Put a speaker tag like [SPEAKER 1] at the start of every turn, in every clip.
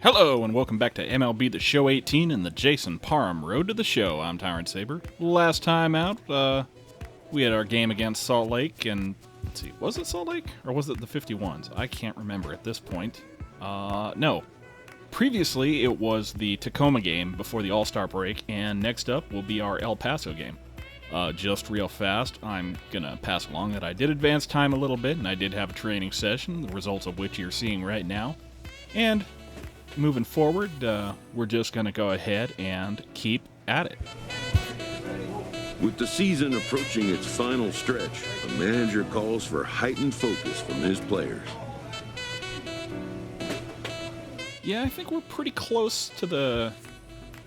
[SPEAKER 1] Hello, and welcome back to MLB The Show 18 and the Jason Parham Road to the Show. I'm Tyrant Saber. Last time out, we had our game against Salt Lake, and let's see, was it Salt Lake? Or was it the 51s? I can't remember at this point. No. Previously, it was the Tacoma game before the All-Star break, and next up will be our El Paso game. Just real fast, I'm gonna pass along that I did advance time a little bit, and I did have a training session, the results of which you're seeing right now. And moving forward, we're just going to go ahead and keep at it.
[SPEAKER 2] With the season approaching its final stretch, a manager calls for heightened focus from his players.
[SPEAKER 1] Yeah, I think we're pretty close to the...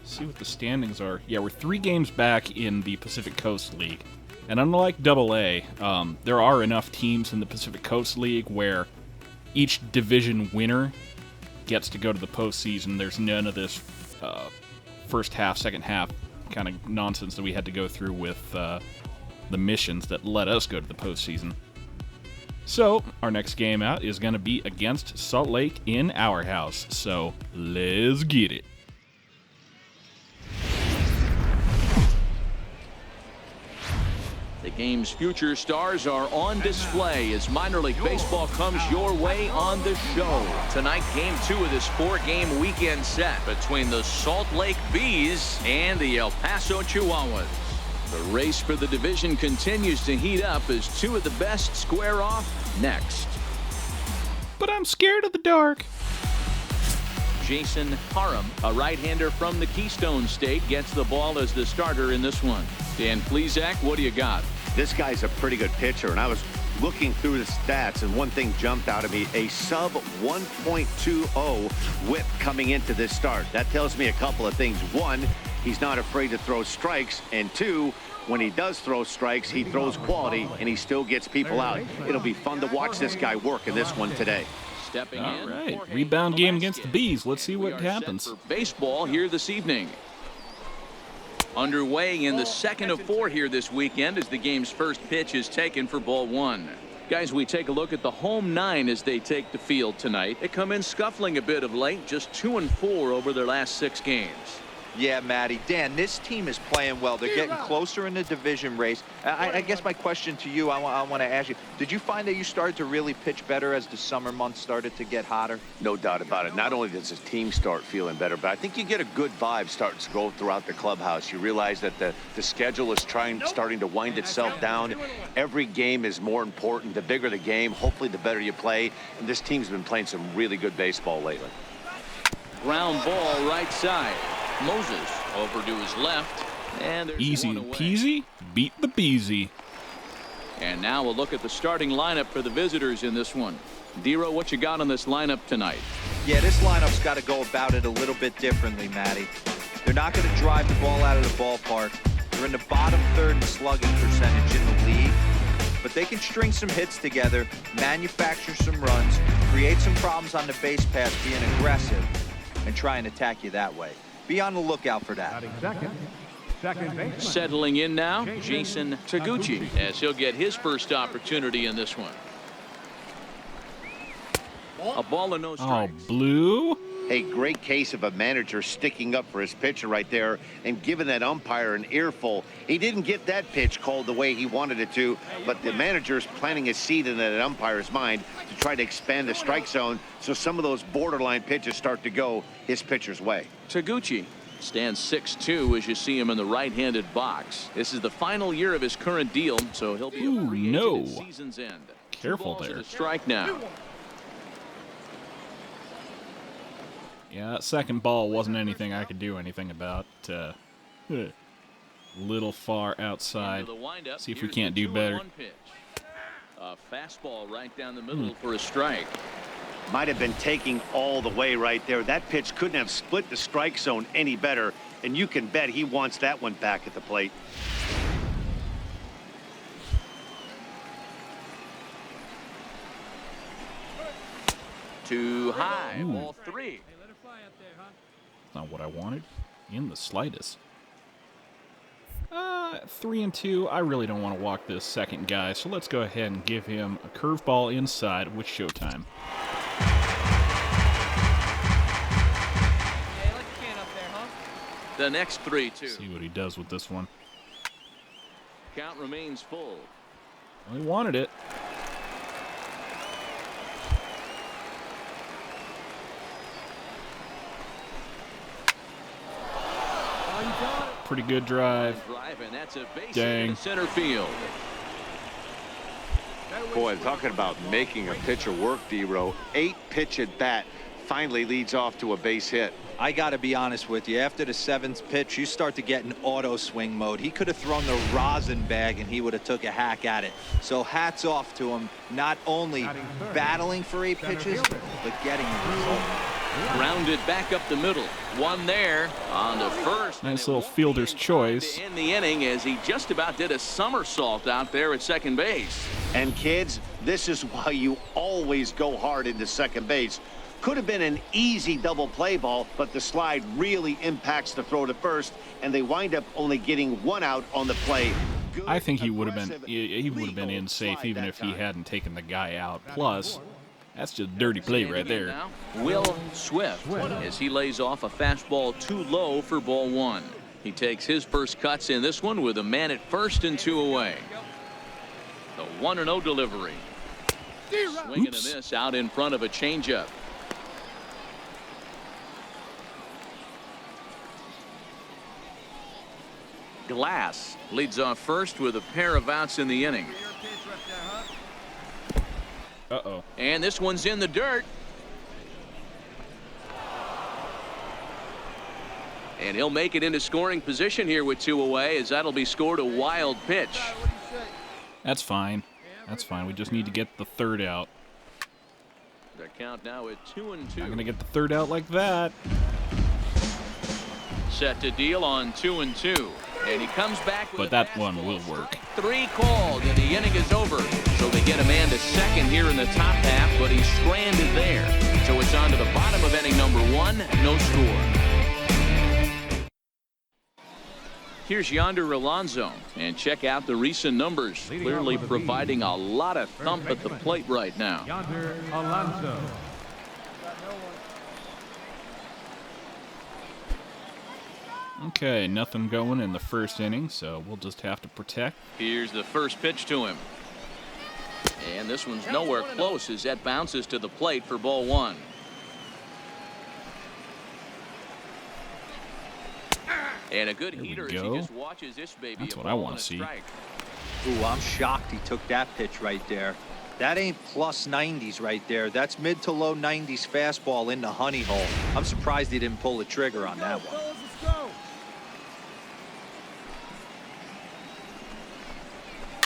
[SPEAKER 1] Let's see what the standings are. Yeah, we're 3 games back in the Pacific Coast League. And unlike AA, there are enough teams in the Pacific Coast League where each division winner gets to go to the postseason. There's none of this first half, second half kind of nonsense that we had to go through with the missions that let us go to the postseason. So, our next game out is going to be against Salt Lake in our house. So, let's get it.
[SPEAKER 3] The game's future stars are on display as minor league baseball comes your way on the show. Tonight, game 2 of this 4-game weekend set between the Salt Lake Bees and the El Paso Chihuahuas. The race for the division continues to heat up as 2 of the best square off next.
[SPEAKER 1] But I'm scared of the dark.
[SPEAKER 3] Jason Parham, a right-hander from the Keystone State, gets the ball as the starter in this one. Dan Plesac, what do you got?
[SPEAKER 4] This guy's a pretty good pitcher, and I was looking through the stats, and one thing jumped out at me, a sub 1.20 whip coming into this start. That tells me a couple of things. One, he's not afraid to throw strikes, and 2, when he does throw strikes, he throws quality, and he still gets people out. It'll be fun to watch this guy work in this one today.
[SPEAKER 3] Stepping
[SPEAKER 1] All
[SPEAKER 3] in.
[SPEAKER 1] right, rebound game against the Bees. Let's see what happens.
[SPEAKER 3] For baseball here this evening. Underway in the second of 4 here this weekend as the game's first pitch is taken for ball 1. Guys, we take a look at the home 9 as they take the field tonight. They come in scuffling a bit of late, just 2-4 over their last 6 games.
[SPEAKER 5] Yeah, Matty. Dan, this team is playing well. They're getting closer in the division race. I guess my question to you, I want to ask you, did you find that you started to really pitch better as the summer months started to get hotter?
[SPEAKER 4] No doubt about it. Not only does the team start feeling better, but I think you get a good vibe starting to go throughout the clubhouse. You realize that the schedule is starting to wind itself down. Every game is more important. The bigger the game, hopefully the better you play. And this team's been playing some really good baseball lately.
[SPEAKER 3] Ground ball right side. Moses over to his left. And there's
[SPEAKER 1] Easy
[SPEAKER 3] one away.
[SPEAKER 1] peasy, beat the beesy.
[SPEAKER 3] And now we'll look at the starting lineup for the visitors in this one. Dero, what you got on this lineup tonight?
[SPEAKER 5] Yeah, this lineup's got to go about it a little bit differently, Matty. They're not going to drive the ball out of the ballpark. They're in the bottom third in slugging percentage in the league. But they can string some hits together, manufacture some runs, create some problems on the base pass, being aggressive, and try and attack you that way. Be on the lookout for that.
[SPEAKER 3] Settling in now, Jason Taguchi, as he'll get his first opportunity in this one. A ball and no
[SPEAKER 1] Oh,
[SPEAKER 3] strikes.
[SPEAKER 1] blue.
[SPEAKER 4] A great case of a manager sticking up for his pitcher right there and giving that umpire an earful. He didn't get that pitch called the way he wanted it to, but the manager's planting a seed in that umpire's mind to try to expand the strike zone so some of those borderline pitches start to go his pitcher's way.
[SPEAKER 3] Taguchi stands 6'2" as you see him in the right-handed box. This is the final year of his current deal, so he'll be a free
[SPEAKER 1] no.
[SPEAKER 3] agent at season's end.
[SPEAKER 1] Careful
[SPEAKER 3] 2 balls
[SPEAKER 1] there.
[SPEAKER 3] and a strike now.
[SPEAKER 1] Yeah, that second ball wasn't anything I could do anything about. Little far outside.
[SPEAKER 3] Into the windup.
[SPEAKER 1] See if we
[SPEAKER 3] Here's
[SPEAKER 1] can't
[SPEAKER 3] the
[SPEAKER 1] do better.
[SPEAKER 3] 2-1 pitch. A fastball right down the middle for a strike.
[SPEAKER 4] Might have been taking all the way right there. That pitch couldn't have split the strike zone any better, and you can bet he wants that one back at the plate.
[SPEAKER 3] Too high.
[SPEAKER 1] Ooh.
[SPEAKER 3] Ball 3.
[SPEAKER 1] That's not what I wanted in the slightest. 3-2. I really don't want to walk this second guy, so let's go ahead and give him a curveball inside with showtime.
[SPEAKER 3] The next 3-2.
[SPEAKER 1] See what he does with this one.
[SPEAKER 3] Count remains full.
[SPEAKER 1] Well, he wanted it. Pretty good drive.
[SPEAKER 3] And that's a base
[SPEAKER 1] Dang.
[SPEAKER 3] in center field.
[SPEAKER 4] Boy, talking about making a pitcher work, D-Row. 8-pitch at bat finally leads off to a base hit.
[SPEAKER 5] I got to be honest with you. After the 7th pitch, you start to get in auto swing mode. He could have thrown the rosin bag and he would have took a hack at it. So hats off to him, not only battling for 8 pitches, but getting the result.
[SPEAKER 3] Grounded back up the middle. One there on the first.
[SPEAKER 1] Nice little fielder's choice.
[SPEAKER 3] In the inning, as he just about did a somersault out there at second base.
[SPEAKER 4] And kids, this is why you always go hard into second base. Could have been an easy double play ball, but the slide really impacts the throw to first, and they wind up only getting 1 out on the play. Good,
[SPEAKER 1] I think he would have been in safe even if he hadn't taken the guy out. Plus, that's just a dirty play right there.
[SPEAKER 3] Now, Will Swift, as he lays off a fastball too low for ball 1. He takes his first cuts in this one with a man at first and 2 away. The 1-0 delivery. Swinging a miss out in front of a changeup. Glass leads off first with a pair of outs in the inning.
[SPEAKER 1] Uh-oh.
[SPEAKER 3] And this one's in the dirt. And he'll make it into scoring position here with 2 away, as that'll be scored a wild pitch.
[SPEAKER 1] That's fine. That's fine. We just need to get the 3rd out.
[SPEAKER 3] The count now at 2-2.
[SPEAKER 1] Not gonna get the 3rd out like that.
[SPEAKER 3] Set to deal on 2-2. And he comes back with
[SPEAKER 1] But that one will work.
[SPEAKER 3] 3 called, and the inning is over. So they get a man to second here in the top half, but he's stranded there. So it's on to the bottom of inning number 1, no score. Here's Yonder Alonso, and check out the recent numbers. Clearly providing a lot of thump at the plate right now.
[SPEAKER 6] Yonder Alonso.
[SPEAKER 1] Okay, nothing going in the first inning, so we'll just have to protect.
[SPEAKER 3] Here's the first pitch to him. And this one's nowhere close as that bounces to the plate for ball 1. And a good heater as he just watches this baby.
[SPEAKER 1] That's what I want to see.
[SPEAKER 5] Ooh, I'm shocked he took that pitch right there. That ain't plus 90s right there. That's mid to low 90s fastball in the honey hole. I'm surprised he didn't pull the trigger on that one.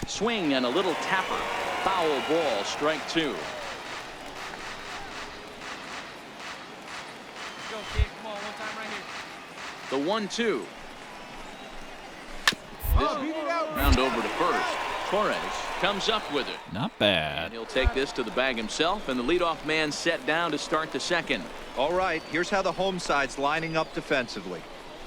[SPEAKER 3] Swing and a little tapper. Foul ball, strike 2. The 1-2. Round over to first. Torres comes up with it.
[SPEAKER 1] Not bad.
[SPEAKER 3] And he'll take this to the bag himself, and the leadoff man set down to start the second.
[SPEAKER 5] All right, here's how the home side's lining up defensively.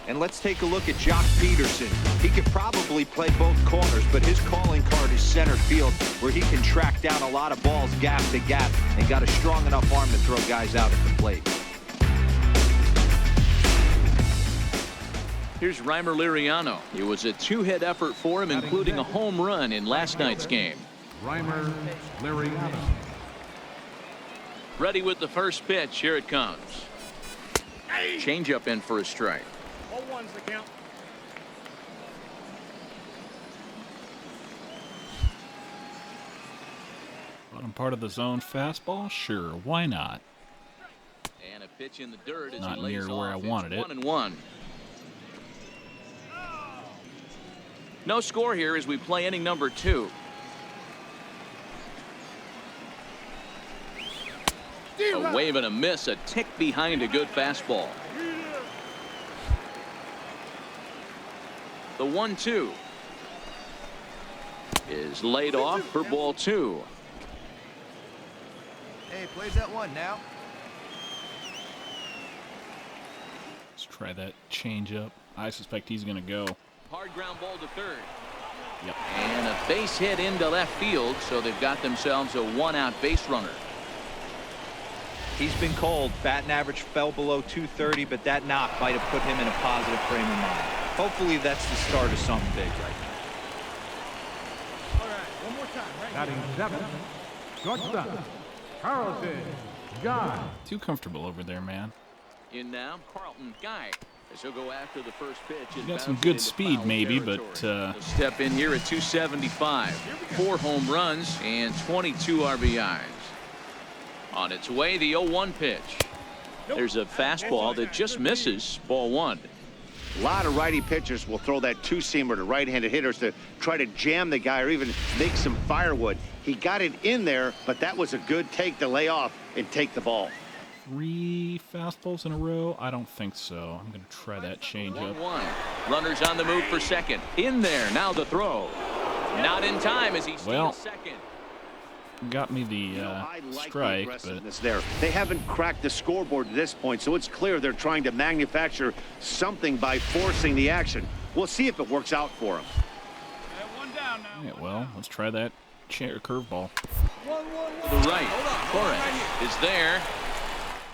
[SPEAKER 5] And let's take a look at Jock Peterson. He could probably play both corners, but his calling card is center field, where he can track down a lot of balls gap to gap and got a strong enough arm to throw guys out at the plate.
[SPEAKER 3] Here's Reimer Liriano. It was a 2-hit effort for him, including a home run in last night's game.
[SPEAKER 6] Reimer Liriano.
[SPEAKER 3] Ready with the first pitch. Here it comes. Changeup in for a strike.
[SPEAKER 6] The count.
[SPEAKER 1] Bottom part of the zone fastball? Sure, why not?
[SPEAKER 3] And a pitch in the dirt as
[SPEAKER 1] Not
[SPEAKER 3] he lays
[SPEAKER 1] near where I
[SPEAKER 3] off.
[SPEAKER 1] wanted
[SPEAKER 3] It's
[SPEAKER 1] it.
[SPEAKER 3] 1-1. No score here as we play inning number 2. A wave and a miss, a tick behind a good fastball. The 1-2 is laid off for ball 2.
[SPEAKER 7] Hey, plays that one now.
[SPEAKER 1] Let's try that change up. I suspect he's going to go.
[SPEAKER 3] Hard ground ball to third.
[SPEAKER 1] Yep.
[SPEAKER 3] And a base hit into left field, so they've got themselves a 1-out base runner.
[SPEAKER 5] He's been cold. Batting average fell below 230, but that knock might have put him in a positive frame of mind. Hopefully that's the start of something big right now.
[SPEAKER 6] All right, one more time. Batting 7th, shortstop, CARLTON, John.
[SPEAKER 1] Too comfortable over there, man.
[SPEAKER 3] In now, CARLTON Guy. As he'll go after the first pitch.
[SPEAKER 1] He's got some good speed, maybe, but
[SPEAKER 3] He'll step in here at 275. 4 home runs and 22 RBIs. On its way, the 0-1 pitch. There's a fastball that just misses. Ball 1.
[SPEAKER 4] A lot of righty pitchers will throw that two-seamer to right-handed hitters to try to jam the guy or even make some firewood. He got it in there, but that was a good take to lay off and take the ball.
[SPEAKER 1] 3 fastballs in a row? I don't think so. I'm going to try that change up.
[SPEAKER 3] 1-1. Runners on the move for second. In there. Now the throw. Not in time as he steals second.
[SPEAKER 1] Got me the strike, but
[SPEAKER 4] they haven't cracked the scoreboard at this point, so it's clear they're trying to manufacture something by forcing the action. We'll see if it works out for them.
[SPEAKER 1] yeah, well, let's try that curveball.
[SPEAKER 3] The right. Torres is there.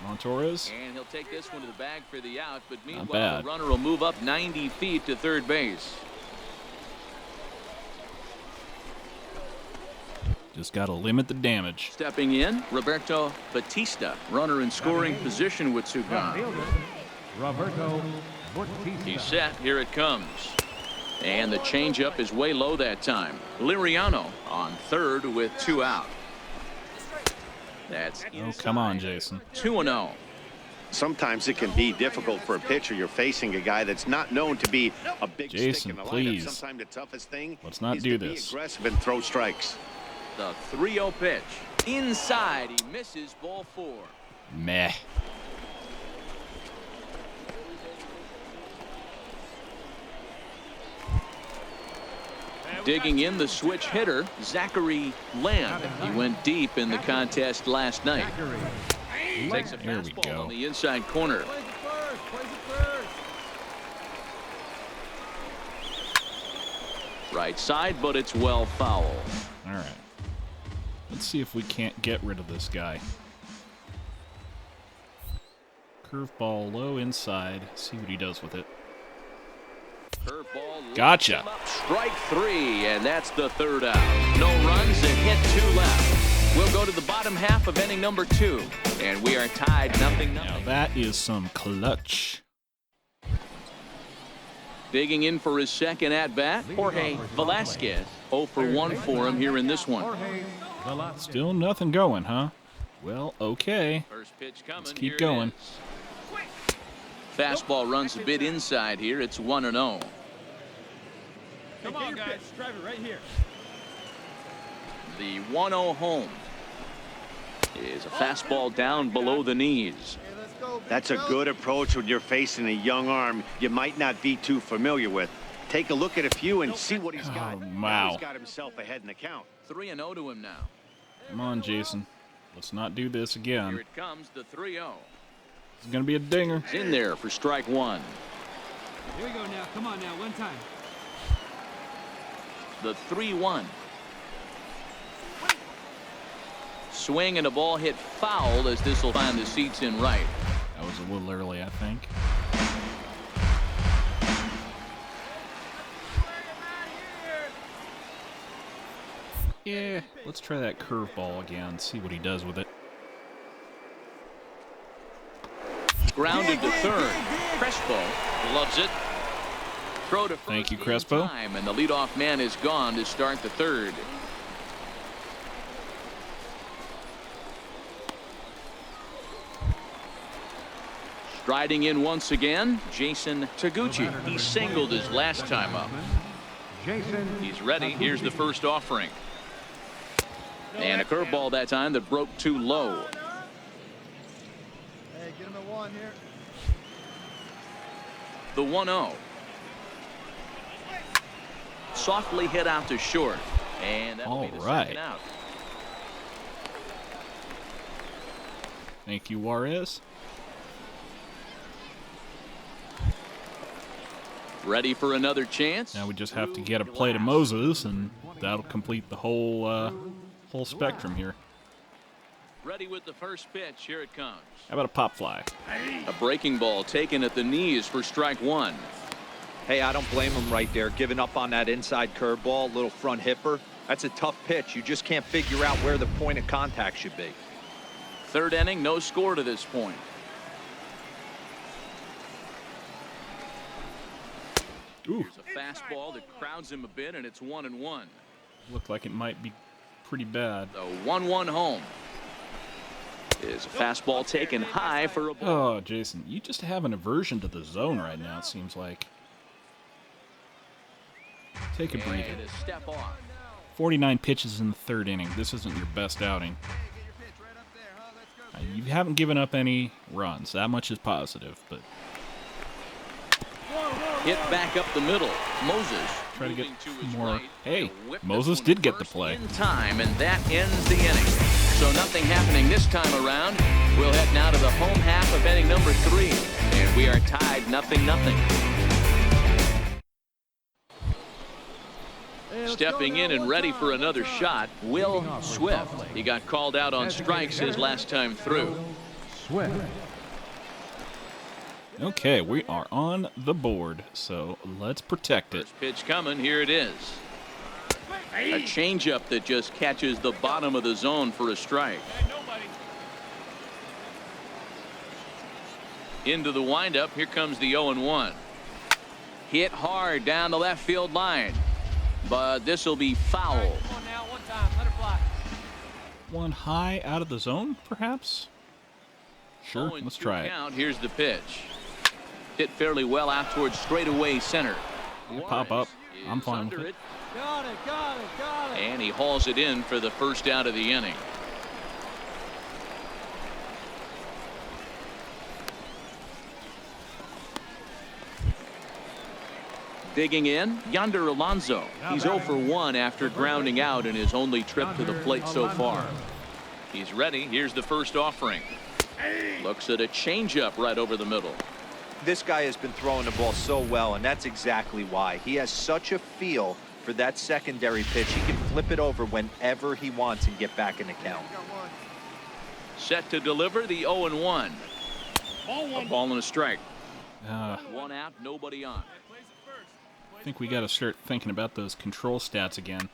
[SPEAKER 1] On Torres.
[SPEAKER 3] And he'll take this one to the bag for the out, but
[SPEAKER 1] Not
[SPEAKER 3] meanwhile
[SPEAKER 1] bad.
[SPEAKER 3] the runner will move up 90 feet to third base.
[SPEAKER 1] Just got to limit the damage.
[SPEAKER 3] Stepping in, Roberto Batista, runner in scoring position with Sugan.
[SPEAKER 6] Roberto Batista.
[SPEAKER 3] He's set. Here it comes. And the changeup is way low that time. Liriano on third with 2 out. That's
[SPEAKER 1] Oh, come on, Jason.
[SPEAKER 3] 2-0.
[SPEAKER 4] Sometimes it can be difficult for a pitcher. You're facing a guy that's not known to be a big
[SPEAKER 1] Jason,
[SPEAKER 4] stick in the
[SPEAKER 1] please.
[SPEAKER 4] lineup. Sometimes the toughest thing
[SPEAKER 1] Let's not
[SPEAKER 4] is
[SPEAKER 1] do
[SPEAKER 4] to
[SPEAKER 1] this.
[SPEAKER 4] be aggressive and throw strikes.
[SPEAKER 3] The 3-0 pitch. Inside. He misses. Ball 4.
[SPEAKER 1] Meh.
[SPEAKER 3] Digging in the switch hitter, Zachary Lamb. He went deep in the contest last night. Takes a
[SPEAKER 1] Here we
[SPEAKER 3] fastball
[SPEAKER 1] go.
[SPEAKER 3] on the inside corner. Right side, but it's well foul.
[SPEAKER 1] All right. Let's see if we can't get rid of this guy. Curveball low inside. See what he does with it.
[SPEAKER 3] Curveball.
[SPEAKER 1] Gotcha.
[SPEAKER 3] Strike 3, and that's the 3rd out. No runs and hit 2 left. We'll go to the bottom half of inning number 2, and we are tied 0-0.
[SPEAKER 1] Now that is some clutch.
[SPEAKER 3] Digging in for his second at-bat, Jorge Velasquez. 0 for 1 for him here in this one.
[SPEAKER 1] Still nothing going, huh? Well, okay.
[SPEAKER 3] First pitch coming.
[SPEAKER 1] Let's
[SPEAKER 3] Here
[SPEAKER 1] keep
[SPEAKER 3] it
[SPEAKER 1] going.
[SPEAKER 3] is. Fastball runs a bit inside here. It's 1-0.
[SPEAKER 6] Come on, guys. Drive it right here.
[SPEAKER 3] The 1-0 home is a fastball down below the knees.
[SPEAKER 4] That's a good approach when you're facing a young arm you might not be too familiar with. Take a look at a few and see what he's got.
[SPEAKER 1] Oh,
[SPEAKER 4] Now
[SPEAKER 1] wow.
[SPEAKER 4] he's got himself ahead in the count.
[SPEAKER 3] 3-0 to him now.
[SPEAKER 1] Come on, Jason. Let's not do this
[SPEAKER 3] Here
[SPEAKER 1] again.
[SPEAKER 3] it comes, the 3-0.
[SPEAKER 1] It's going to be a dinger.
[SPEAKER 3] It's in there for strike 1.
[SPEAKER 6] Here we go now. Come on now. One time.
[SPEAKER 3] The 3-1. Swing and a ball hit foul as this will find the seats in right.
[SPEAKER 1] That was a little early, I think. Yeah, let's try that curveball again, see what he does with it.
[SPEAKER 3] Grounded to third. Crespo loves it. Throw to first.
[SPEAKER 1] Thank you,
[SPEAKER 3] in
[SPEAKER 1] Crespo.
[SPEAKER 3] time, and the leadoff man is gone to start the 3rd. Striding in once again, Jason Taguchi. He singled his last time up.
[SPEAKER 6] Jason.
[SPEAKER 3] He's ready. Here's the first offering. And a curveball that time that broke too low.
[SPEAKER 7] Hey, get him at 1 here.
[SPEAKER 3] The 1-0. Softly hit out to short. And that'll be the
[SPEAKER 1] All right.
[SPEAKER 3] second out.
[SPEAKER 1] Thank you, Juarez.
[SPEAKER 3] Ready for another chance.
[SPEAKER 1] Now we just have to get a play to Moses, and that'll complete the whole spectrum here.
[SPEAKER 3] Ready with the first pitch. Here it comes.
[SPEAKER 1] How about a pop fly?
[SPEAKER 3] A breaking ball taken at the knees for strike one.
[SPEAKER 5] Hey, I don't blame him right there. Giving up on that inside curveball, little front hipper. That's a tough pitch. You just can't figure out where the point of contact should be.
[SPEAKER 3] Third inning, no score to this point.
[SPEAKER 1] Ooh.
[SPEAKER 3] Here's a fastball that crowds him a bit, and it's 1-1.
[SPEAKER 1] Looked like it might be pretty bad.
[SPEAKER 3] The 1-1 home. Is a fastball taken high for a ball.
[SPEAKER 1] Oh, Jason, you just have an aversion to the zone right now, it seems like. Take a breather.
[SPEAKER 3] And a step off.
[SPEAKER 1] 49 pitches in the third inning. This isn't your best outing. You haven't given up any runs. That much is positive, but
[SPEAKER 3] Hit back up the middle. Moses
[SPEAKER 1] try to get
[SPEAKER 3] moving to his
[SPEAKER 1] more.
[SPEAKER 3] right.
[SPEAKER 1] Hey,
[SPEAKER 3] He'll whip
[SPEAKER 1] Moses
[SPEAKER 3] this one
[SPEAKER 1] did get the
[SPEAKER 3] first
[SPEAKER 1] play.
[SPEAKER 3] in time, and that ends the inning. So nothing happening this time around. We'll head now to the home half of inning number 3, and we are tied 0-0. Stepping in and ready for another shot, Will Swift. He got called out on strikes his last time through.
[SPEAKER 6] Swift.
[SPEAKER 1] Okay, we are on the board, so let's protect it.
[SPEAKER 3] First pitch coming, here it is. A changeup that just catches the bottom of the zone for a strike. Into the windup, here comes the 0-1. Hit hard down the left field line, but this will be foul.
[SPEAKER 1] One high out of the zone, perhaps? Sure,
[SPEAKER 3] 0-2
[SPEAKER 1] let's try it.
[SPEAKER 3] count. Here's the pitch. Hit fairly well out towards straightaway center.
[SPEAKER 1] Pop up. I'm
[SPEAKER 3] Is
[SPEAKER 1] fine with
[SPEAKER 3] under
[SPEAKER 1] it.
[SPEAKER 6] Got it.
[SPEAKER 3] And he hauls it in for the first out of the inning. Digging in, Yonder Alonso. He's 0 for 1 after grounding out in his only trip to the plate so far. He's ready. Here's the first offering. Looks at a changeup right over the middle.
[SPEAKER 5] This guy has been throwing the ball so well, and that's exactly why. He has such a feel for that secondary pitch. He can flip it over whenever he wants and get back in the count.
[SPEAKER 3] Set to deliver the 0-1. A ball and a strike. One out, nobody on.
[SPEAKER 1] I think we got to start thinking about those control stats again.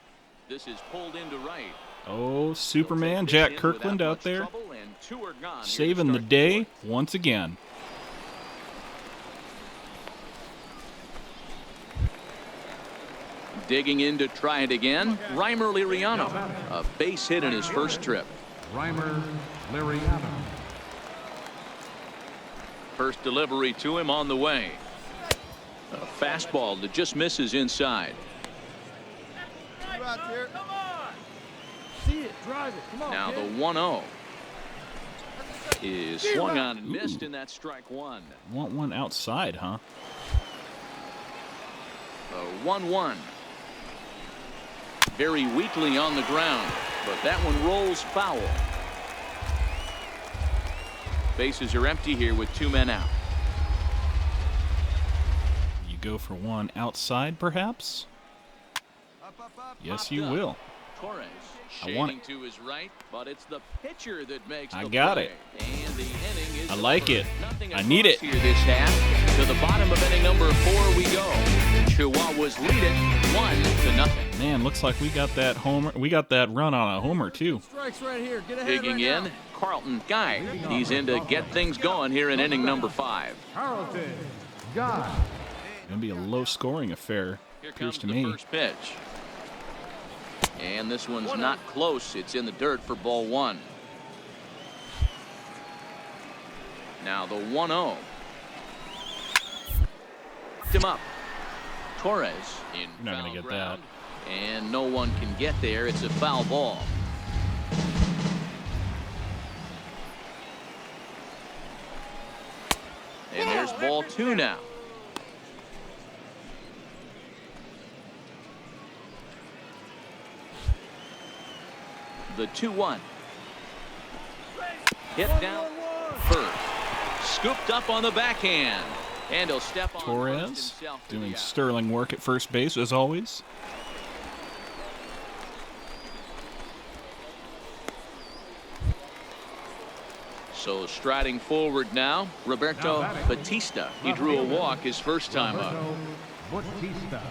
[SPEAKER 3] This is pulled into right.
[SPEAKER 1] Oh, Superman, Jack Kirkland out there, saving the day once again.
[SPEAKER 3] Digging in to try it again, Reimer Liriano. A base hit in his first trip.
[SPEAKER 6] Reimer Liriano.
[SPEAKER 3] First delivery to him on the way. A fastball that just misses inside.
[SPEAKER 6] See it, drive it. Come on,
[SPEAKER 3] Now the 1-0 is swung on and missed, and that's strike one.
[SPEAKER 1] Want one outside, huh?
[SPEAKER 3] The 1-1. Very weakly on the ground, but that one rolls foul. Bases are empty here with 2 men out.
[SPEAKER 1] You go for one outside, perhaps? Yes, you will.
[SPEAKER 3] Torres
[SPEAKER 1] I want
[SPEAKER 3] shading to his right, but it's the pitcher that makes
[SPEAKER 1] I
[SPEAKER 3] the
[SPEAKER 1] got
[SPEAKER 3] play.
[SPEAKER 1] it.
[SPEAKER 3] And the inning is
[SPEAKER 1] I like it.
[SPEAKER 3] nothing
[SPEAKER 1] I need
[SPEAKER 3] across
[SPEAKER 1] it.
[SPEAKER 3] Here this half. To the bottom of inning number 4 we go. Chihuahuas lead it 1-0.
[SPEAKER 1] Man, looks like we got that homer. We got that run on a homer too.
[SPEAKER 6] Strikes right here. Get ahead.
[SPEAKER 3] Digging in, Carlton Guy. He's in to get things going here in inning number 5.
[SPEAKER 6] CARLTON. Guy.
[SPEAKER 1] Gonna be a low-scoring affair,
[SPEAKER 3] Here
[SPEAKER 1] appears
[SPEAKER 3] comes
[SPEAKER 1] to
[SPEAKER 3] the
[SPEAKER 1] me.
[SPEAKER 3] first pitch. And this one's not close. It's in the dirt for ball 1. Now the 1-0. Picked him up. Torres in
[SPEAKER 1] You're not gonna
[SPEAKER 3] foul
[SPEAKER 1] get
[SPEAKER 3] ground, and no one can get there. It's a foul ball. And there's ball 2 now. The 2-1. Hit down first. Scooped up on the backhand. And he'll step on
[SPEAKER 1] Torres
[SPEAKER 3] himself to
[SPEAKER 1] doing
[SPEAKER 3] the out.
[SPEAKER 1] sterling work at first base as always.
[SPEAKER 3] So striding forward now, Roberto Batista. He drew a walk his first time up.
[SPEAKER 6] Batista.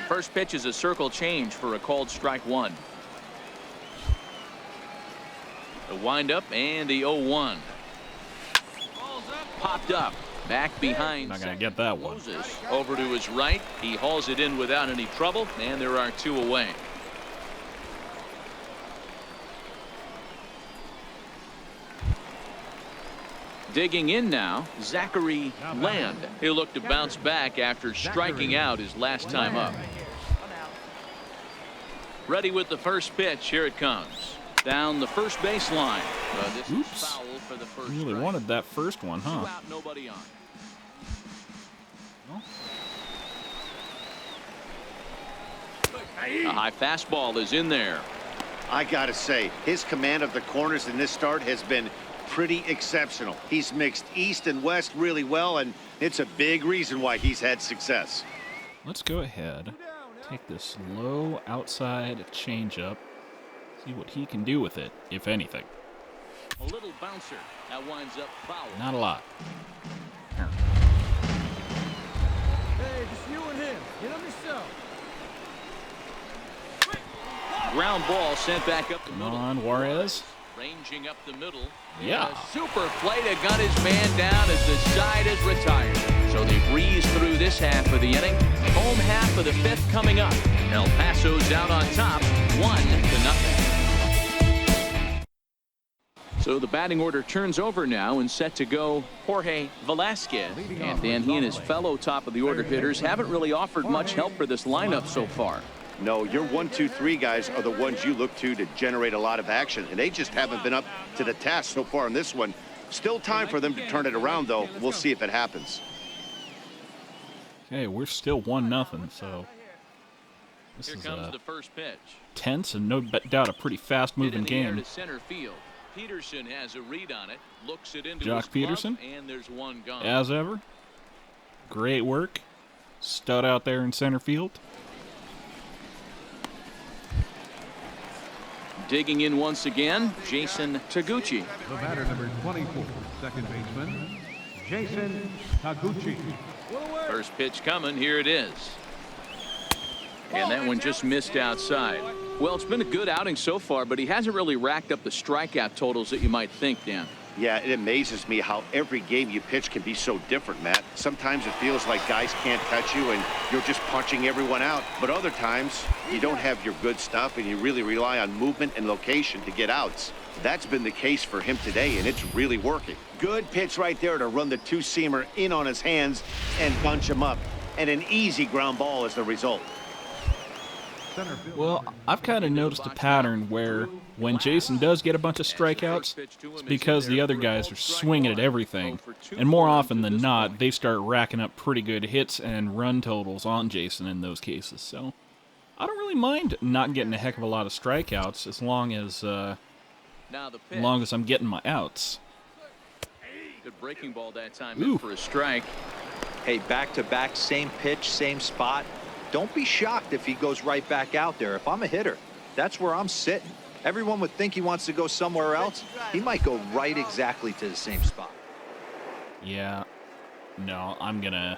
[SPEAKER 3] First pitch is a circle change for a called strike one. The windup and the 0-1. Popped up. Back behind.
[SPEAKER 1] Not going to get that one.
[SPEAKER 3] Moses over to his right. He hauls it in without any trouble, and there are two away. Digging in now, Zachary Land. He'll look to bounce back after striking out his last time up. Ready with the first pitch. Here it comes. Down the first baseline. This is foul for the first
[SPEAKER 1] Really
[SPEAKER 3] strike.
[SPEAKER 1] wanted that first one, huh?
[SPEAKER 3] Two out, nobody on. A high fastball is in there.
[SPEAKER 4] I gotta say, his command of the corners in this start has been pretty exceptional. He's mixed east and west really well, and it's a big reason why he's had success.
[SPEAKER 1] Let's go ahead, take this low outside changeup, see what he can do with it, if anything.
[SPEAKER 3] A little bouncer. That winds up foul.
[SPEAKER 1] Not a lot. Here.
[SPEAKER 6] Hey, just you and him. Get him yourself.
[SPEAKER 3] Ground ball sent back up the
[SPEAKER 1] Come
[SPEAKER 3] middle.
[SPEAKER 1] on, Juarez.
[SPEAKER 3] Ranging up the middle.
[SPEAKER 1] Yeah.
[SPEAKER 3] A super play to gun his man down as the side is retired. So they breeze through this half of the inning. Home half of the fifth coming up. El Paso's out on top, 1-0. So the batting order turns over now and set to go Jorge Velasquez. And then he and his fellow top of the order hitters haven't really offered much help for this lineup so far.
[SPEAKER 4] No, your 1, 2, 3 guys are the ones you look to generate a lot of action, and they just haven't been up to the task so far in this one. Still time for them to turn it around, though. We'll see if it happens.
[SPEAKER 1] Okay, we're still 1-0, so this
[SPEAKER 3] Here
[SPEAKER 1] is
[SPEAKER 3] comes the first pitch.
[SPEAKER 1] tense and no doubt a pretty fast-moving
[SPEAKER 3] Hit in the air
[SPEAKER 1] game.
[SPEAKER 3] to center field. Peterson has a read on it. Looks it into
[SPEAKER 1] Jock
[SPEAKER 3] his glove,
[SPEAKER 1] Peterson,
[SPEAKER 3] and there's one gone.
[SPEAKER 1] as ever, great work. Stud out there in center field.
[SPEAKER 3] Digging in once again, Jason Taguchi.
[SPEAKER 6] The batter, number 24, second baseman, Jason Taguchi.
[SPEAKER 3] First pitch coming. Here it is. And that one just missed outside. Well, it's been a good outing so far, but he hasn't really racked up the strikeout totals that you might think, Dan.
[SPEAKER 4] Yeah, it amazes me how every game you pitch can be so different, Matt. Sometimes it feels like guys can't touch you and you're just punching everyone out. But other times, you don't have your good stuff and you really rely on movement and location to get outs. That's been the case for him today, and it's really working. Good pitch right there to run the two-seamer in on his hands and bunch him up. And an easy ground ball is the result.
[SPEAKER 1] Well, I've kind of noticed a pattern where when Jason does get a bunch of strikeouts, it's because the other guys are swinging at everything. And more often than not, they start racking up pretty good hits and run totals on Jason in those cases. So I don't really mind not getting a heck of a lot of strikeouts as long as I'm getting my outs.
[SPEAKER 3] Good breaking ball that time in for a strike.
[SPEAKER 5] Hey, back-to-back, same pitch, same spot. Don't be shocked if he goes right back out there. If I'm a hitter, that's where I'm sitting. Everyone would think he wants to go somewhere else. He might go right exactly to the same spot.
[SPEAKER 1] Yeah. No, I'm going to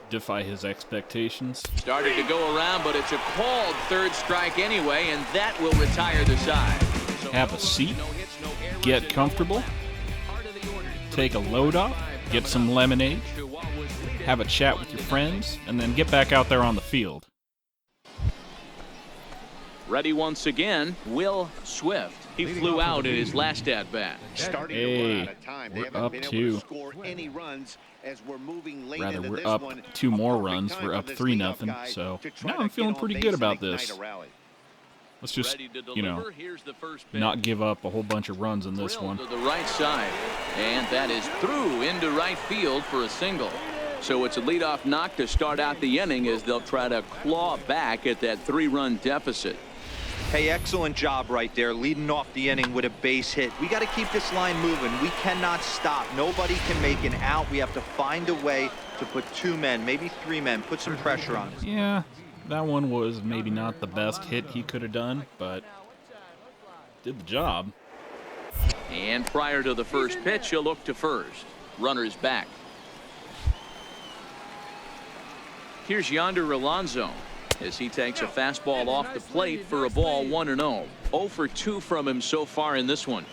[SPEAKER 1] defy his expectations.
[SPEAKER 3] Started to go around, but it's a called third strike anyway, and that will retire the side. So
[SPEAKER 1] Have a seat, get comfortable, take a load off, get some lemonade, have a chat with your friends, and then get back out there on the field.
[SPEAKER 3] Ready once again, Will Swift. He flew out in his last at-bat.
[SPEAKER 4] Starting
[SPEAKER 1] Hey,
[SPEAKER 4] to run out of time. They
[SPEAKER 1] we're
[SPEAKER 4] haven't
[SPEAKER 1] up
[SPEAKER 4] been able
[SPEAKER 1] two.
[SPEAKER 4] to score any runs as we're moving late
[SPEAKER 1] Rather,
[SPEAKER 4] into
[SPEAKER 1] we're
[SPEAKER 4] this
[SPEAKER 1] up
[SPEAKER 4] one.
[SPEAKER 1] 2 more
[SPEAKER 4] A perfect
[SPEAKER 1] runs.
[SPEAKER 4] time
[SPEAKER 1] We're
[SPEAKER 4] for
[SPEAKER 1] up
[SPEAKER 4] this
[SPEAKER 1] 3-0,
[SPEAKER 4] leadoff guy
[SPEAKER 1] so
[SPEAKER 4] to try
[SPEAKER 1] now
[SPEAKER 4] to
[SPEAKER 1] I'm
[SPEAKER 4] get
[SPEAKER 1] feeling
[SPEAKER 4] on
[SPEAKER 1] pretty
[SPEAKER 4] base
[SPEAKER 1] good
[SPEAKER 4] and
[SPEAKER 1] about
[SPEAKER 4] ignite
[SPEAKER 1] this.
[SPEAKER 4] a rally.
[SPEAKER 1] Let's just,
[SPEAKER 3] Ready to deliver. Here's the first pitch.
[SPEAKER 1] not give up a whole bunch of runs in this
[SPEAKER 3] Drill
[SPEAKER 1] one.
[SPEAKER 3] to the right side, and that is through into right field for a single. So it's a leadoff knock to start out the inning as they'll try to claw back at that 3-run deficit.
[SPEAKER 5] Hey, excellent job right there, leading off the inning with a base hit. We got to keep this line moving. We cannot stop. Nobody can make an out. We have to find a way to put 2 men, maybe 3 men, put some pressure on this.
[SPEAKER 1] Yeah, that one was maybe not the best hit he could have done, but did the job.
[SPEAKER 3] And prior to the first pitch, he'll look to first. Runner's back. Here's Yonder Alonso as he takes a fastball off the plate for a ball 1-0. 0 for 2 from him so far in this one.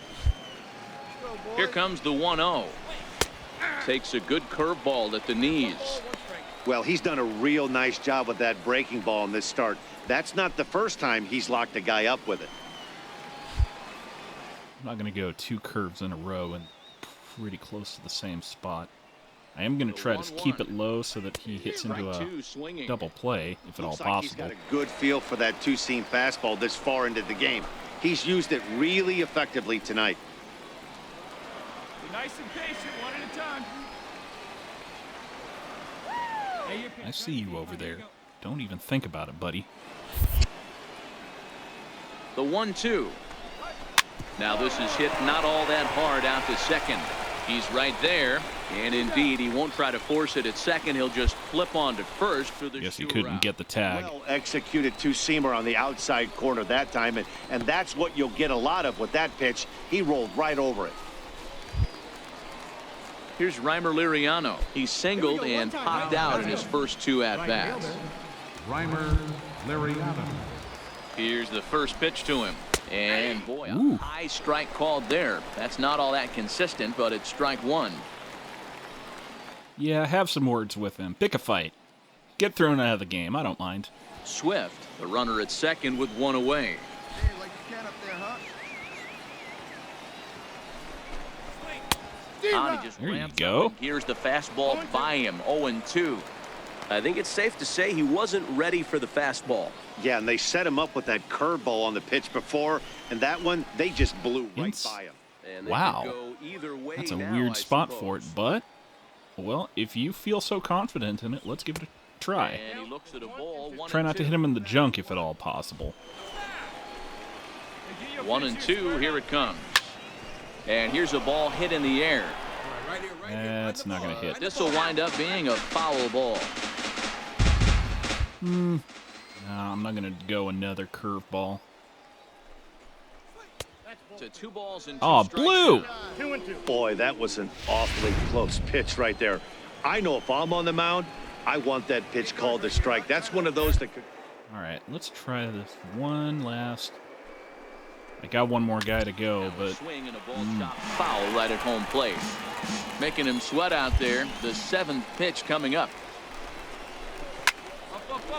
[SPEAKER 3] Here comes the 1-0. Takes a good curveball at the knees.
[SPEAKER 4] Well, he's done a real nice job with that breaking ball in this start. That's not the first time he's locked a guy up with it.
[SPEAKER 1] I'm not going to go 2 curves in a row and pretty close to the same spot. I am going to try to keep it low so that he hits into a double play, if at all possible.
[SPEAKER 4] He's got a good feel for that two-seam fastball this far into the game. He's used it really effectively tonight.
[SPEAKER 7] Be nice and patient, one at a time.
[SPEAKER 1] I see you over there. Don't even think about it, buddy.
[SPEAKER 3] The 1-2. Now this is hit not all that hard out to second. He's right there, and indeed he won't try to force it at second. He'll just flip on to first for the
[SPEAKER 1] Guess he couldn't get the tag.
[SPEAKER 4] Well executed two-seamer on the outside corner that time, and that's what you'll get a lot of with that pitch. He rolled right over it.
[SPEAKER 3] Here's Reimer Liriano. He singled and popped out in his first 2 at-bats.
[SPEAKER 6] Reimer Liriano.
[SPEAKER 3] Here's the first pitch to him. And boy, a high strike called there. That's not all that consistent, but it's strike 1.
[SPEAKER 1] Yeah, have some words with him. Pick a fight. Get thrown out of the game. I don't mind.
[SPEAKER 3] Swift, the runner at second with 1 away.
[SPEAKER 1] There you go.
[SPEAKER 3] Here's the fastball by him. 0-2. I think it's safe to say he wasn't ready for the fastball.
[SPEAKER 4] Yeah, and they set him up with that curveball on the pitch before, and that one, they just blew right by him.
[SPEAKER 3] And
[SPEAKER 1] wow. That's a weird spot for it, but, well, if you feel so confident in it, let's give it a try.
[SPEAKER 3] And he looks at a ball,
[SPEAKER 1] Try not to hit him in the junk if at all possible.
[SPEAKER 3] 1-2, here it comes. And here's a ball hit in the air.
[SPEAKER 1] That's not going to hit.
[SPEAKER 3] This will wind up being a foul ball.
[SPEAKER 1] No, I'm not going to go another curveball.
[SPEAKER 3] To 2 balls and 2
[SPEAKER 1] Oh,
[SPEAKER 3] strikes
[SPEAKER 1] blue!
[SPEAKER 3] now.
[SPEAKER 4] Boy, that was an awfully close pitch right there. I know if I'm on the mound, I want that pitch called a strike. That's one of those that could...
[SPEAKER 1] All right, let's try this one last. I got one more guy to go, but
[SPEAKER 3] Swing and a ball stop foul right at home plate. Making him sweat out there. The 7th pitch coming up.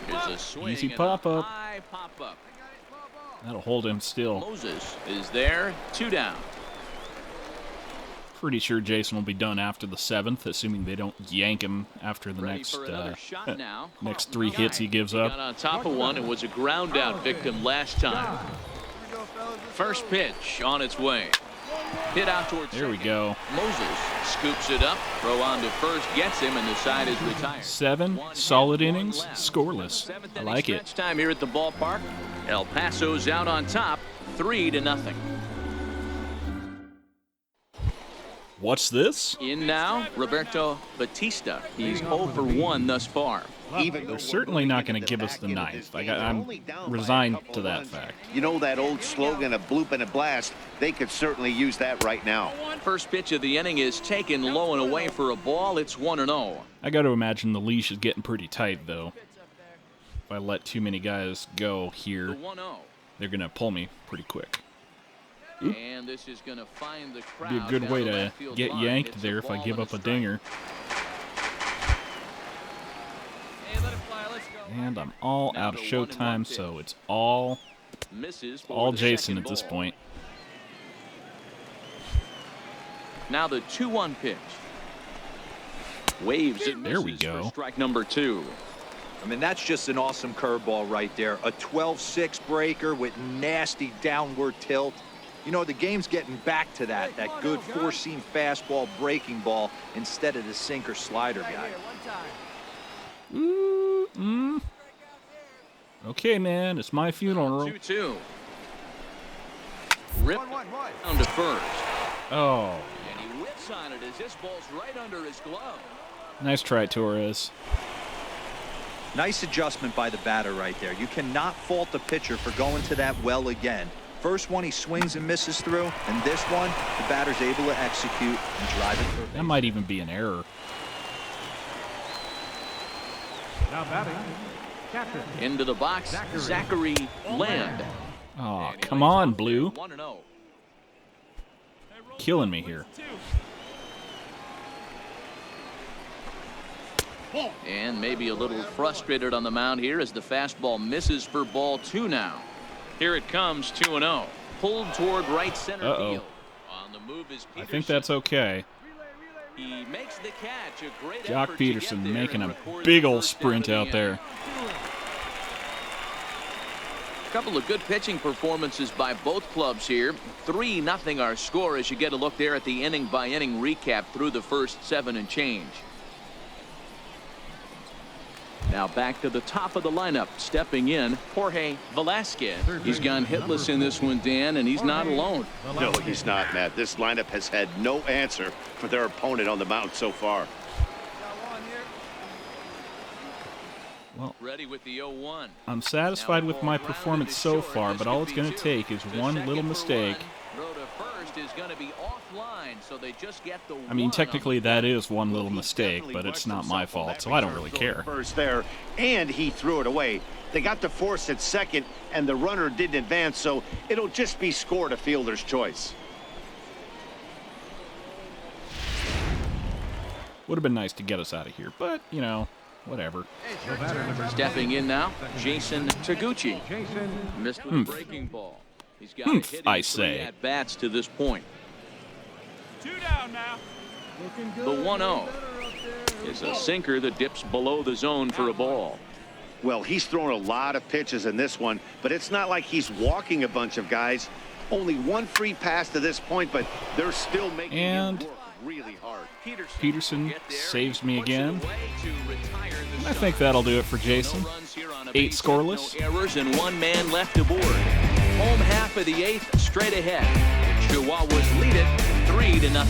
[SPEAKER 3] Here's a swing
[SPEAKER 1] Easy
[SPEAKER 3] and a
[SPEAKER 1] pop-up.
[SPEAKER 3] high pop-up.
[SPEAKER 1] that'll hold him still.
[SPEAKER 3] Moses is there. 2 down.
[SPEAKER 1] Pretty sure Jason will be done after the 7th, assuming they don't yank him after the
[SPEAKER 3] Ready
[SPEAKER 1] next
[SPEAKER 3] for another shot now.
[SPEAKER 1] next 3 hits he gives
[SPEAKER 3] Got
[SPEAKER 1] up.
[SPEAKER 3] on top of one. It was a ground out victim last time. First pitch on its way. Hit out towards
[SPEAKER 1] There we go.
[SPEAKER 3] Moses scoops it up. Throw on to first. Gets him, and the side is retired.
[SPEAKER 1] 7 solid innings, scoreless. I like it.
[SPEAKER 3] Stretch time here at the ballpark. El Paso's out on top, 3-0.
[SPEAKER 1] What's this?
[SPEAKER 3] In now, Roberto Batista. He's 0 for 1 thus far.
[SPEAKER 1] They're certainly not going to give us the 9th. I'm resigned to that fact.
[SPEAKER 4] You know that old slogan, a bloop and a blast? They could certainly use that right now.
[SPEAKER 3] First pitch of the inning is taken low and away for a ball. It's 1-0.
[SPEAKER 1] I got to imagine the leash is getting pretty tight, though. If I let too many guys go
[SPEAKER 3] The
[SPEAKER 1] here,
[SPEAKER 3] 1-0.
[SPEAKER 1] they're going to pull me pretty quick.
[SPEAKER 3] And this is going to find the crowd.
[SPEAKER 1] Be a good way
[SPEAKER 3] down the
[SPEAKER 1] to
[SPEAKER 3] left field
[SPEAKER 1] get
[SPEAKER 3] line.
[SPEAKER 1] yanked
[SPEAKER 3] It's
[SPEAKER 1] there if I
[SPEAKER 3] ball
[SPEAKER 1] give
[SPEAKER 3] and
[SPEAKER 1] up a
[SPEAKER 3] strike.
[SPEAKER 1] dinger.
[SPEAKER 7] Hey, let it fly, let's go.
[SPEAKER 1] And I'm all
[SPEAKER 3] Now
[SPEAKER 1] out of
[SPEAKER 3] the
[SPEAKER 1] showtime,
[SPEAKER 3] 1-1
[SPEAKER 1] so it's all
[SPEAKER 3] Misses for
[SPEAKER 1] all
[SPEAKER 3] the
[SPEAKER 1] Jason
[SPEAKER 3] second
[SPEAKER 1] at this
[SPEAKER 3] ball.
[SPEAKER 1] point.
[SPEAKER 3] Now the 2-1 pitch. Waves and
[SPEAKER 1] There we
[SPEAKER 3] misses
[SPEAKER 1] go.
[SPEAKER 3] for strike number 2.
[SPEAKER 5] I mean, that's just an awesome curveball right there. A 12-6 breaker with nasty downward tilt. You know, the game's getting back to that good 4-seam fastball breaking ball instead of the sinker slider guy.
[SPEAKER 1] Okay, man, it's my funeral.
[SPEAKER 3] 2-2. Rip down to first.
[SPEAKER 1] Oh,
[SPEAKER 3] And he whips on it as this ball's right under his glove.
[SPEAKER 1] nice try, Torres.
[SPEAKER 5] Nice adjustment by the batter right there. You cannot fault the pitcher for going to that well again. First one he swings and misses through, and this one, the batter's able to execute and drive it through.
[SPEAKER 1] That might even be an error.
[SPEAKER 6] Now batting, captain.
[SPEAKER 3] Into the box, Zachary Land.
[SPEAKER 1] Oh, come on, Blue.
[SPEAKER 3] 1-0.
[SPEAKER 1] Killing me here.
[SPEAKER 3] And maybe a little frustrated on the mound here as the fastball misses for ball 2 now. Here it comes, 2-0. Pulled toward right center field. On the move is Peterson.
[SPEAKER 1] I think that's okay.
[SPEAKER 3] He makes the catch. A great
[SPEAKER 1] Jock
[SPEAKER 3] effort
[SPEAKER 1] Peterson
[SPEAKER 3] to get there
[SPEAKER 1] making
[SPEAKER 3] and
[SPEAKER 1] a
[SPEAKER 3] record
[SPEAKER 1] big
[SPEAKER 3] the
[SPEAKER 1] old
[SPEAKER 3] first
[SPEAKER 1] sprint
[SPEAKER 3] down of
[SPEAKER 1] out
[SPEAKER 3] the
[SPEAKER 1] there.
[SPEAKER 3] inning. A couple of good pitching performances by both clubs here. 3-0 our score as you get a look there at the inning-by-inning recap through the first 7 and change. Now back to the top of the lineup, stepping in, Jorge Velasquez. He's gone hitless in this one, Dan, and he's not alone.
[SPEAKER 4] No, he's not, Matt. This lineup has had no answer for their opponent on the mound so far.
[SPEAKER 1] Well,
[SPEAKER 3] Ready with the 0-1.
[SPEAKER 1] I'm satisfied with my performance so far, but all it's going to take is one little mistake.
[SPEAKER 3] Throw to first is going to be offline, so they just get the
[SPEAKER 1] I mean,
[SPEAKER 3] one
[SPEAKER 1] technically
[SPEAKER 3] on the
[SPEAKER 1] that is one little mistake, but it's not my fault, so I don't really care.
[SPEAKER 4] First there, and he threw it away. They got to force at second, and the runner didn't advance, so it'll just be scored a fielder's choice.
[SPEAKER 1] Would have been nice to get us out of here, but, you know, whatever.
[SPEAKER 3] Stepping in now, Jason Taguchi. Missed with a breaking ball. He's got a hit in
[SPEAKER 1] I
[SPEAKER 3] 3
[SPEAKER 1] say.
[SPEAKER 3] at-bats to this point.
[SPEAKER 7] 2 down now.
[SPEAKER 3] The 1-0 is a sinker that dips below the zone for a ball.
[SPEAKER 4] Well, he's thrown a lot of pitches in this one, but it's not like he's walking a bunch of guys. Only one free pass to this point, but they're still making
[SPEAKER 1] And
[SPEAKER 4] him work really hard.
[SPEAKER 1] Peterson saves me again. I think that'll do it for Jason. 8 scoreless.
[SPEAKER 3] No errors and 1 man left aboard. Home half of the 8th straight ahead. The Chihuahuas lead it 3-0.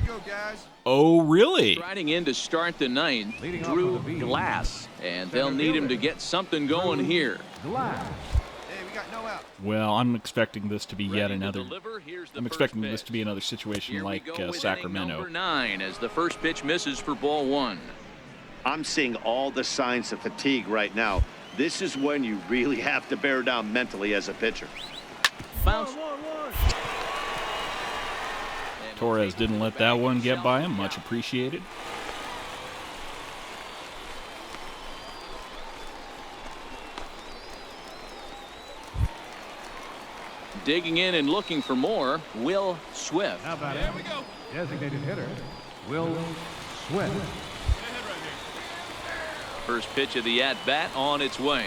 [SPEAKER 7] Go, guys.
[SPEAKER 1] Oh, really?
[SPEAKER 3] Striding in to start the 9th, Drew Glass, and they'll need him to get something going here.
[SPEAKER 7] Hey, we got no out.
[SPEAKER 1] Well, I'm expecting this to be yet
[SPEAKER 3] Ready to
[SPEAKER 1] another.
[SPEAKER 3] deliver. Here's the
[SPEAKER 1] I'm
[SPEAKER 3] first
[SPEAKER 1] expecting
[SPEAKER 3] pitch.
[SPEAKER 1] this to be another situation
[SPEAKER 3] Here we
[SPEAKER 1] like
[SPEAKER 3] go with inning
[SPEAKER 1] Sacramento.
[SPEAKER 3] number 9 as the first pitch misses for ball 1.
[SPEAKER 4] I'm seeing all the signs of fatigue right now. This is when you really have to bear down mentally as a pitcher.
[SPEAKER 3] Bounce.
[SPEAKER 1] Torres didn't let that one get by him. Much appreciated.
[SPEAKER 3] Digging in and looking for more, Will Swift.
[SPEAKER 6] Now batting,
[SPEAKER 7] There we go.
[SPEAKER 6] designated hitter, Will Swift.
[SPEAKER 3] First pitch of the at-bat on its way.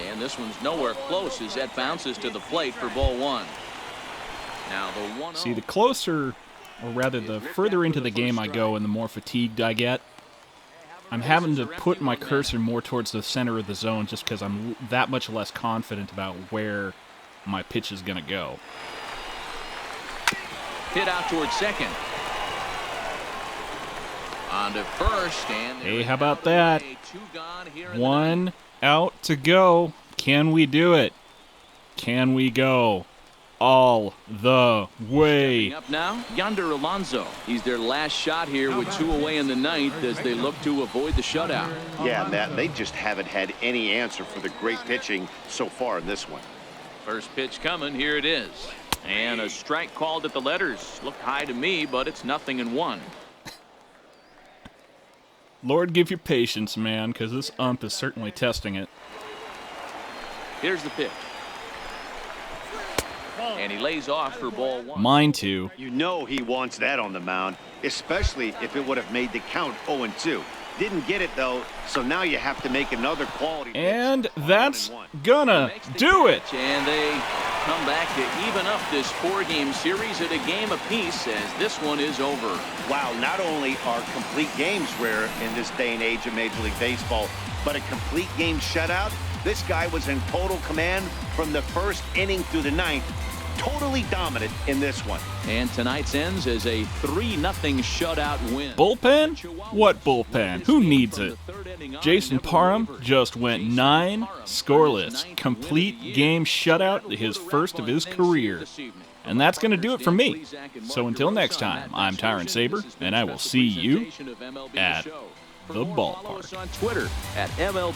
[SPEAKER 3] And this one's nowhere close as that bounces to the plate for ball 1. Now the 1-0.
[SPEAKER 1] See, the closer, or rather the further into the game I go and the more fatigued I get, I'm having to put my cursor more towards the center of the zone just because I'm that much less confident about where my pitch is going to go.
[SPEAKER 3] Hit out towards second. On to first. And
[SPEAKER 1] Hey, how about that?
[SPEAKER 3] 2 gone here in the
[SPEAKER 1] 1 out to go. Can we do it? Can we go all the way?
[SPEAKER 3] Stepping up now, Yonder Alonso. He's their last shot here with 2 away in the 9th as they look to avoid the shutout.
[SPEAKER 4] Yeah, Matt, they just haven't had any answer for the great pitching so far in this one.
[SPEAKER 3] First pitch coming, here it is. And a strike called at the letters. Looked high to me, but it's 0-1.
[SPEAKER 1] Lord, give your patience, man, because this ump is certainly testing it.
[SPEAKER 3] Here's the pitch. And he lays off for ball 1.
[SPEAKER 1] Mine too.
[SPEAKER 4] You know he wants that on the mound, especially if it would have made the count 0-2. Didn't get it, though, so now you have to make another quality pitch.
[SPEAKER 1] And
[SPEAKER 4] on
[SPEAKER 1] that's
[SPEAKER 4] 1-1.
[SPEAKER 1] gonna
[SPEAKER 3] Makes the
[SPEAKER 1] do it.
[SPEAKER 3] catch, and they come back to even up this 4-game series at a game apiece as this one is over.
[SPEAKER 4] Wow, not only are complete games rare in this day and age of Major League Baseball, but a complete game shutout. This guy was in total command from the first inning through the 9th. Totally dominant in this one.
[SPEAKER 3] And tonight's ends as a 3-0 shutout win.
[SPEAKER 1] Bullpen? What bullpen? Who needs it?
[SPEAKER 3] From the third inning.
[SPEAKER 1] Jason Parham just went 9 scoreless, complete game shutout, his first of his career. And that's going to do it for me. So until next time, I'm Tyrant Saber, and I will see you at the ballpark.
[SPEAKER 3] On Twitter at MLB